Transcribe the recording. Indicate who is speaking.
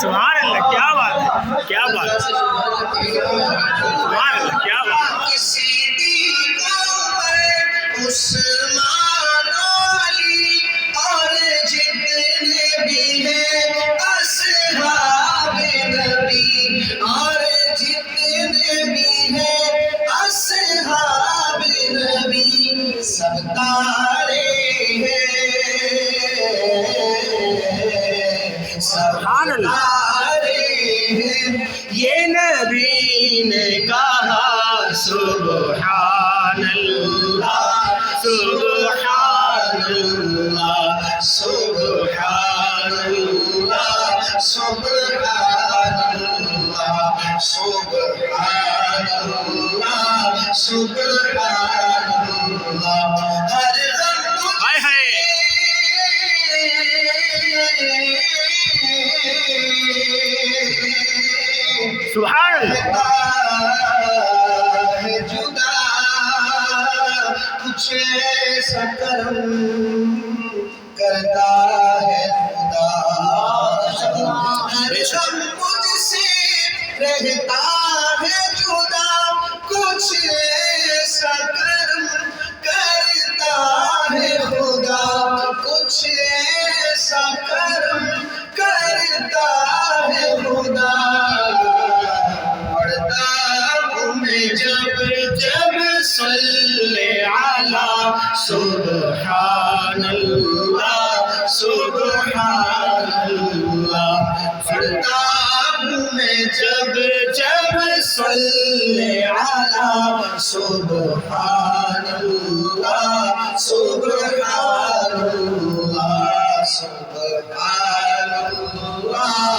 Speaker 1: سبحان اللہ، کیا بات ہے، کیا بات ہے، سبحان اللہ، کیا بات ہے۔
Speaker 2: عثمان علی اور جتنے بھی ہیں اصحاب نبی، اور جتنے بھی ہیں اصحاب نبی سب تارے ہیں، سب تارے ہیں۔ یہ نبی نے کہا سبحان اللہ، سبحان اللہ، سبحان اللہ، سبحان اللہ، سبحان اللہ، سبحان اللہ۔ ہر غم
Speaker 1: ہائے ہائے، سبحان اللہ،
Speaker 2: جدا کچھ ایسا کرم کرتا ہے خدا، ہر غم مجھ سے رہتا ہے جدا، کچھ ایسا کرم کرتا ہے خدا، کچھ ایسا کرم کرتا ہے خدا۔ پڑھتا ہوں میں جب جب صلی علی سبحان اللہ، سبحان اللہ، پڑھتا ہوں میں جب جب صلی علی سبحان اللہ، سبحان اللہ، سبحان اللہ،